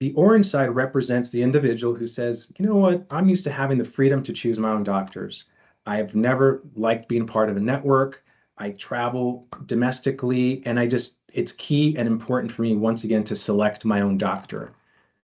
The orange side represents the individual who says, you know what, I'm used to having the freedom to choose my own doctors. I have never liked being part of a network. I travel domestically, and it's key and important for me, once again, to select my own doctor.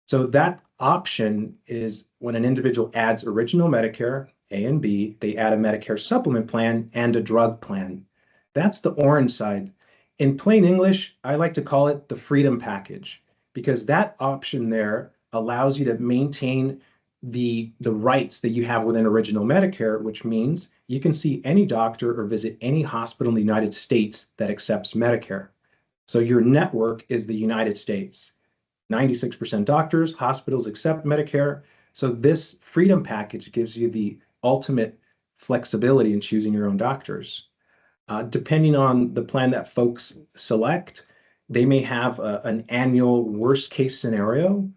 So that option is when an individual adds original Medicare A and B, they add a Medicare supplement plan and a drug plan. That's the orange side. In plain English, I like to call it the freedom package because that option there allows you to maintain the rights that you have within original Medicare, which means you can see any doctor or visit any hospital in the United States that accepts Medicare. So your network is the United States. 96% doctors, hospitals accept Medicare. So this freedom package gives you the ultimate flexibility in choosing your own doctors. Depending on the plan that folks select, they may have an annual worst case scenario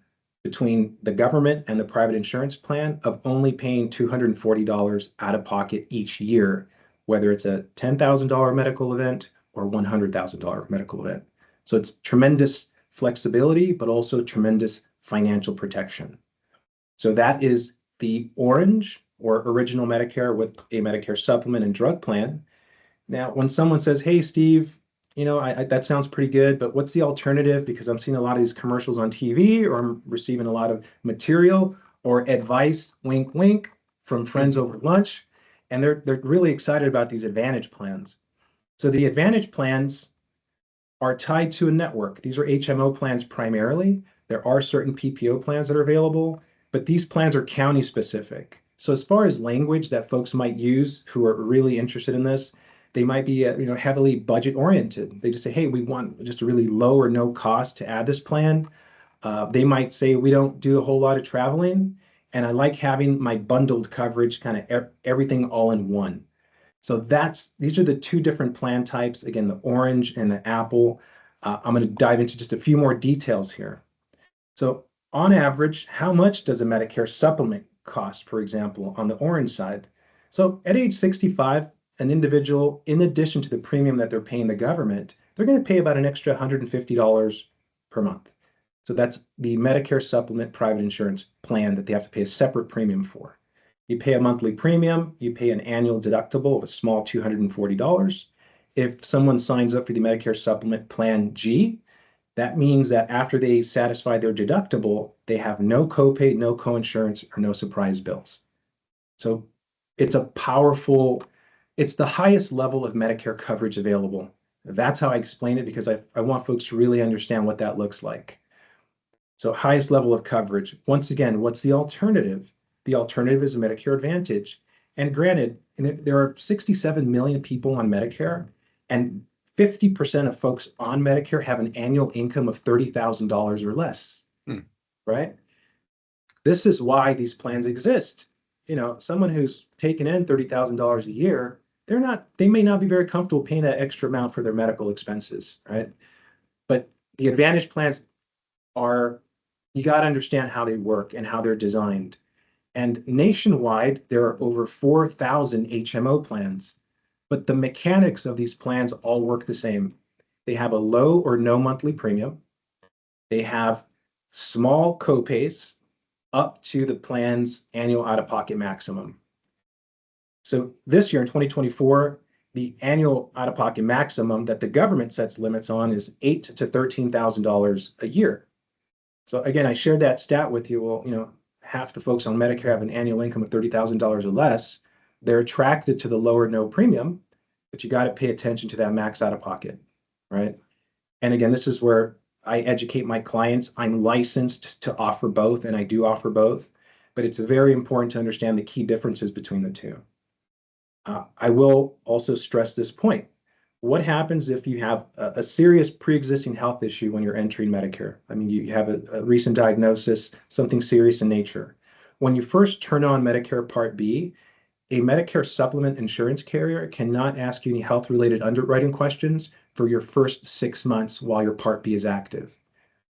between the government and the private insurance plan of only paying $240 out of pocket each year, whether it's a $10,000 medical event or $100,000 medical event. So it's tremendous flexibility, but also tremendous financial protection. So that is the orange or original Medicare with a Medicare supplement and drug plan. Now, when someone says, "Hey, Steve, that sounds pretty good, but what's the alternative? Because I'm seeing a lot of these commercials on TV, or I'm receiving a lot of material or advice, wink, wink, from friends over lunch, and they're really excited about these Advantage plans." So the Advantage plans are tied to a network. These are HMO plans primarily. There are certain PPO plans that are available, but these plans are county specific. So as far as language that folks might use who are really interested in this, they might be heavily budget oriented. They just say, "Hey, we want just a really low or no cost to add this plan." They might say, "We don't do a whole lot of traveling, and I like having my bundled coverage, kind of everything all in one." So these are the two different plan types. Again, the orange and the apple. I'm going to dive into just a few more details here. So on average, how much does a Medicare supplement cost, for example, on the orange side? So at age 65, an individual, in addition to the premium that they're paying the government, they're going to pay about an extra $150 per month. So that's the Medicare supplement private insurance plan that they have to pay a separate premium for. You pay a monthly premium, you pay an annual deductible of a small $240. If someone signs up for the Medicare supplement plan G, that means that after they satisfy their deductible, they have no copay, no coinsurance, or no surprise bills. So it's it's the highest level of Medicare coverage available. That's how I explain it because I want folks to really understand what that looks like. So highest level of coverage. Once again, what's the alternative? The alternative is Medicare Advantage. And granted, there are 67 million people on Medicare, and 50% of folks on Medicare have an annual income of $30,000 or less, right? This is why these plans exist. Someone who's taken in $30,000 a year, they may not be very comfortable paying that extra amount for their medical expenses, right? But the Advantage plans you got to understand how they work and how they're designed. And nationwide, there are over 4,000 HMO plans, but the mechanics of these plans all work the same. They have a low or no monthly premium. They have small copays up to the plan's annual out-of-pocket maximum. So this year in 2024, the annual out-of-pocket maximum that the government sets limits on is $8,000 to $13,000 a year. So again, I shared that stat with you. Well, half the folks on Medicare have an annual income of $30,000 or less. They're attracted to the lower no premium, but you got to pay attention to that max out-of-pocket, right? And again, this is where I educate my clients. I'm licensed to offer both, and I do offer both, but it's very important to understand the key differences between the two. I will also stress this point. What happens if you have a serious pre-existing health issue when you're entering Medicare? I mean, you have a recent diagnosis, something serious in nature. When you first turn on Medicare Part B, a Medicare supplement insurance carrier cannot ask you any health-related underwriting questions for your first 6 months while your Part B is active.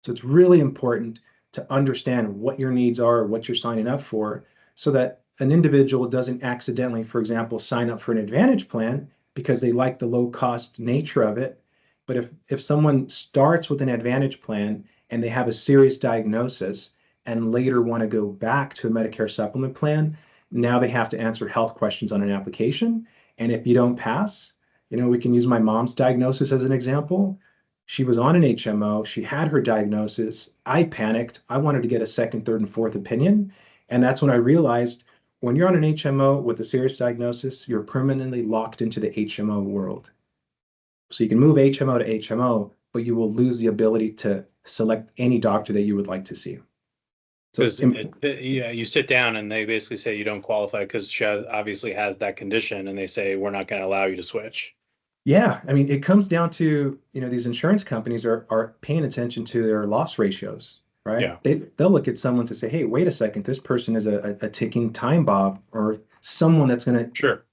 So it's really important to understand what your needs are, what you're signing up for, so that an individual doesn't accidentally, for example, sign up for an Advantage plan because they like the low-cost nature of it. But if someone starts with an Advantage plan and they have a serious diagnosis and later want to go back to a Medicare supplement plan, now they have to answer health questions on an application. And if you don't pass, we can use my mom's diagnosis as an example. She was on an HMO. She had her diagnosis. I panicked. I wanted to get a second, third, and fourth opinion. And that's when I realized, when you're on an HMO with a serious diagnosis, you're permanently locked into the HMO world. So you can move HMO to HMO, but you will lose the ability to select any doctor that you would like to see. So Because yeah, you sit down and they basically say you don't qualify because she obviously has that condition, and they say we're not going to allow you to switch. yeah, I mean, it comes down to, these insurance companies are paying attention to their loss ratios, right? Yeah, They'll look at someone to say, hey, wait a second, this person is a ticking time bomb, or someone that's going to sure.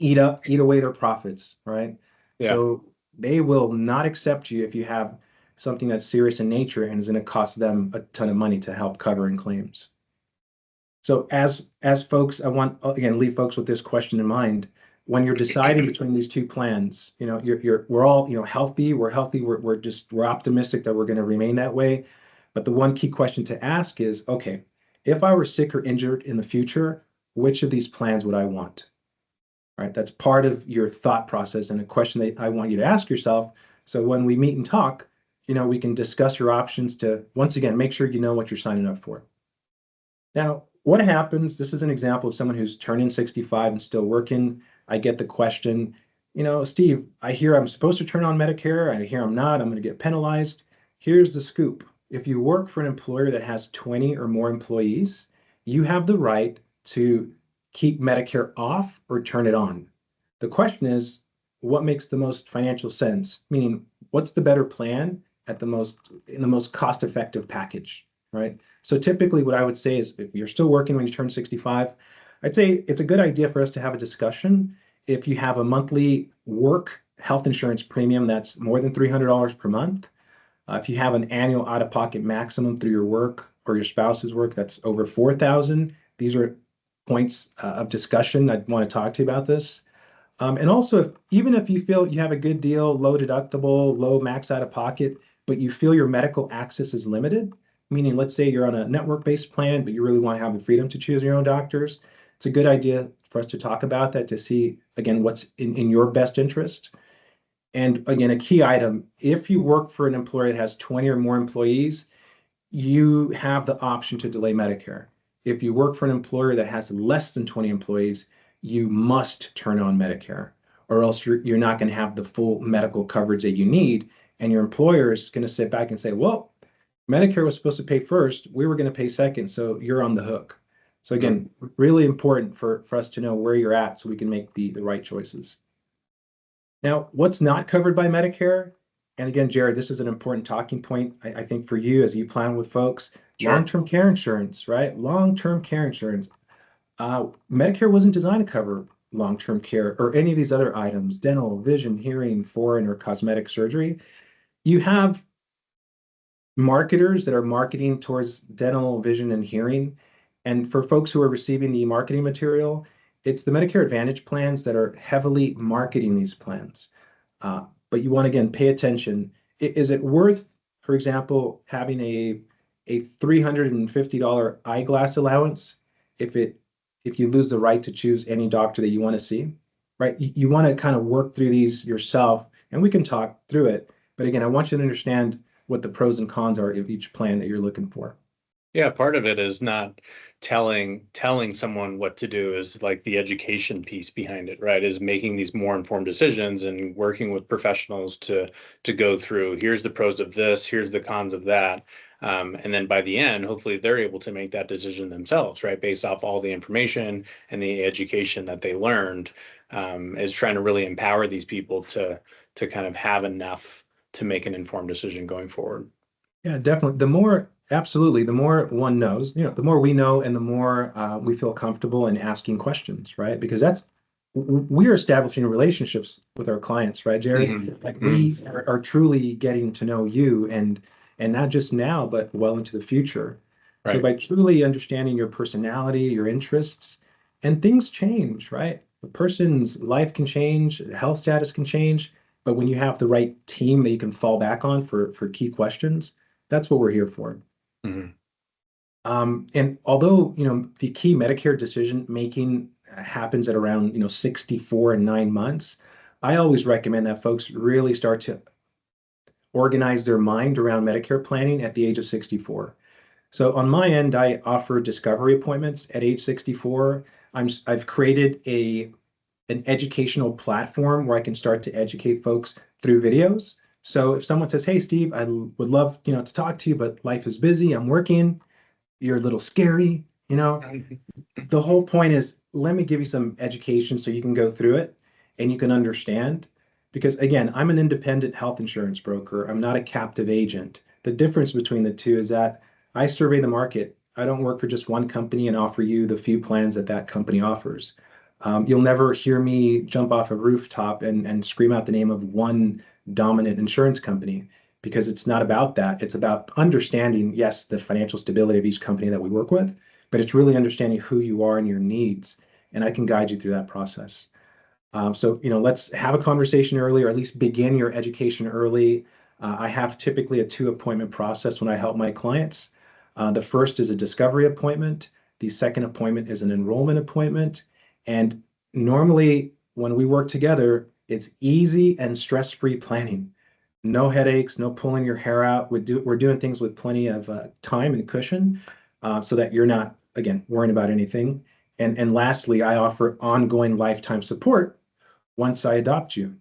eat away their profits, right? Yeah. So they will not accept you if you have something that's serious in nature and is going to cost them a ton of money to help cover in claims. So as folks, I want again leave folks with this question in mind. When you're deciding between these two plans, we're all healthy. We're healthy. We're optimistic that we're going to remain that way. But the one key question to ask is, okay, if I were sick or injured in the future, which of these plans would I want? Right? That's part of your thought process and a question that I want you to ask yourself. So when we meet and talk, we can discuss your options to once again make sure you know what you're signing up for. Now, what happens? This is an example of someone who's turning 65 and still working. I get the question, Steve, I hear I'm supposed to turn on Medicare. I hear I'm not. I'm going to get penalized. Here's the scoop. If you work for an employer that has 20 or more employees, you have the right to keep Medicare off or turn it on. The question is, what makes the most financial sense? Meaning, what's the better plan in the most cost-effective package, right? So typically what I would say is if you're still working when you turn 65, I'd say it's a good idea for us to have a discussion. If you have a monthly work health insurance premium that's more than $300 per month, if you have an annual out-of-pocket maximum through your work or your spouse's work that's over 4,000, these are points of discussion. I'd want to talk to you about this. And also, even if you feel you have a good deal, low deductible, low max out of pocket, but you feel your medical access is limited, meaning let's say you're on a network-based plan, but you really want to have the freedom to choose your own doctors, it's a good idea for us to talk about that to see, again, what's in your best interest. And again, a key item, if you work for an employer that has 20 or more employees, you have the option to delay Medicare. If you work for an employer that has less than 20 employees, you must turn on Medicare, or else you're not going to have the full medical coverage that you need. And your employer is going to sit back and say, well, Medicare was supposed to pay first. We were going to pay second, so you're on the hook. So again, really important for us to know where you're at so we can make the right choices. Now, what's not covered by Medicare? And again, Jared, this is an important talking point, I think, for you as you plan with folks. Sure. Long-term care insurance, right? Long-term care insurance. Medicare wasn't designed to cover long-term care or any of these other items, dental, vision, hearing, foreign, or cosmetic surgery. You have marketers that are marketing towards dental, vision, and hearing. And for folks who are receiving the marketing material, it's the Medicare Advantage plans that are heavily marketing these plans. But you want to, again, pay attention. Is it worth, for example, having a $350 eyeglass allowance if you lose the right to choose any doctor that you want to see, right? You want to kind of work through these yourself, and we can talk through it. But again, I want you to understand what the pros and cons are of each plan that you're looking for. Yeah, part of it is not telling someone what to do, is like the education piece behind it, right? Is making these more informed decisions and working with professionals to go through, here's the pros of this, here's the cons of that. And then by the end, hopefully they're able to make that decision themselves, right? Based off all the information and the education that they learned, is trying to really empower these people to kind of have enough to make an informed decision going forward. Yeah, definitely. Absolutely, the more one knows, the more we know and the more we feel comfortable in asking questions, right? Because we're establishing relationships with our clients, right, Jared? Mm-hmm. Like we are truly getting to know you and not just now, but well into the future. Right. So by truly understanding your personality, your interests, and things change, right? The person's life can change, health status can change, but when you have the right team that you can fall back on for key questions, that's what we're here for. Mm-hmm. And although, the key Medicare decision making happens at around, 64 and 9 months, I always recommend that folks really start to organize their mind around Medicare planning at the age of 64. So on my end, I offer discovery appointments at age 64. I've created an educational platform where I can start to educate folks through videos. So if someone says, "Hey, Steve, I would love, to talk to you, but life is busy. I'm working. You're a little scary," the whole point is let me give you some education so you can go through it and you can understand. Because again, I'm an independent health insurance broker. I'm not a captive agent. The difference between the two is that I survey the market. I don't work for just one company and offer you the few plans that that company offers. You'll never hear me jump off a rooftop and scream out the name of one dominant insurance company because it's not about that. It's about understanding, yes, the financial stability of each company that we work with, but it's really understanding who you are and your needs. And I can guide you through that process. So, let's have a conversation early, or at least begin your education early. I have typically a 2 appointment process when I help my clients. The first is a discovery appointment. The second appointment is an enrollment appointment. And normally, when we work together, it's easy and stress-free planning. No headaches, no pulling your hair out. We're doing things with plenty of time and cushion so that you're not, again, worrying about anything. And lastly, I offer ongoing lifetime support once I adopt you.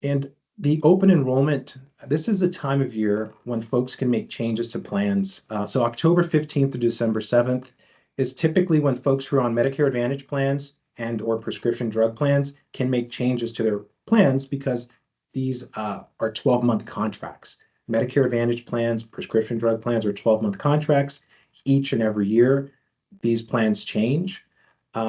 And the open enrollment, this is a time of year when folks can make changes to plans. So October 15th to December 7th is typically when folks who are on Medicare Advantage plans and or prescription drug plans can make changes to their plans because these are 12-month contracts. Medicare Advantage plans, prescription drug plans are 12-month contracts. Each and every year, these plans change.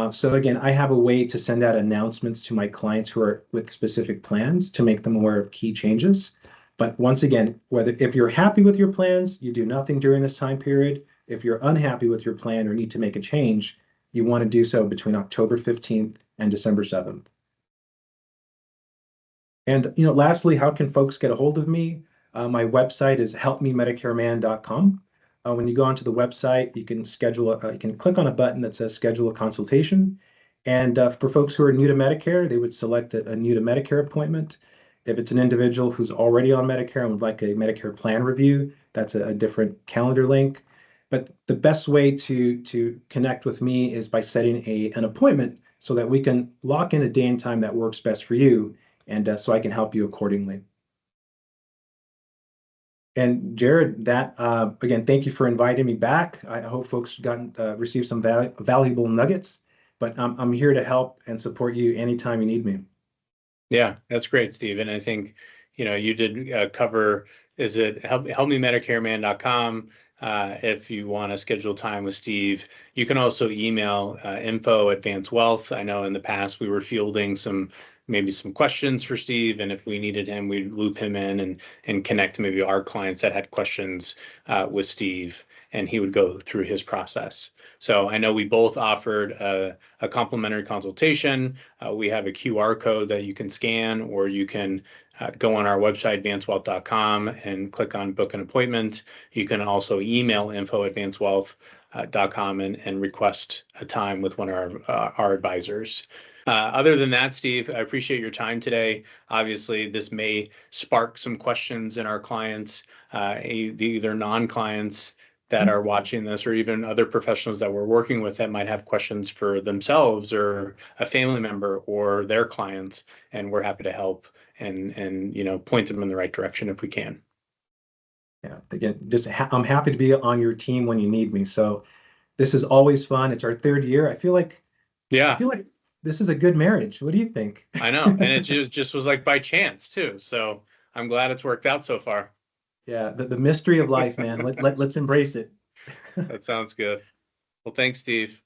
So again, I have a way to send out announcements to my clients who are with specific plans to make them aware of key changes. But once again, if you're happy with your plans, you do nothing during this time period. If you're unhappy with your plan or need to make a change, you want to do so between October 15th and December 7th. And lastly, how can folks get a hold of me? My website is helpmemedicareman.com. When you go onto the website, you can you can click on a button that says schedule a consultation. And for folks who are new to Medicare, they would select a new to Medicare appointment. If it's an individual who's already on Medicare and would like a Medicare plan review, that's a different calendar link. But the best way to connect with me is by setting an appointment so that we can lock in a day and time that works best for you, and so I can help you accordingly. And Jared, again, thank you for inviting me back. I hope folks received some valuable nuggets, but I'm here to help and support you anytime you need me. Yeah, that's great, Steve. And I think, you did cover, is it helpmemedicareman.com? If you want to schedule time with Steve, you can also email info@Vance Wealth. I know in the past we were fielding maybe some questions for Steve, and if we needed him, we'd loop him in and connect maybe our clients that had questions with Steve, and he would go through his process. So I know we both offered a complimentary consultation. We have a QR code that you can scan, or you can go on our website, vancewealth.com, and click on book an appointment. You can also email info@vancewealth.com and request a time with one of our advisors. Other than that, Steve, I appreciate your time today. Obviously, this may spark some questions in our clients, either non-clients that are watching this, or even other professionals that we're working with that might have questions for themselves or a family member or their clients, and we're happy to help and point them in the right direction if we can. Yeah, again, I'm happy to be on your team when you need me. So this is always fun. It's our 3rd year. I feel like this is a good marriage. What do you think? I know, and it just was like by chance too. So I'm glad it's worked out so far. Yeah, the mystery of life, man. Let's embrace it. That sounds good. Well, thanks, Steve.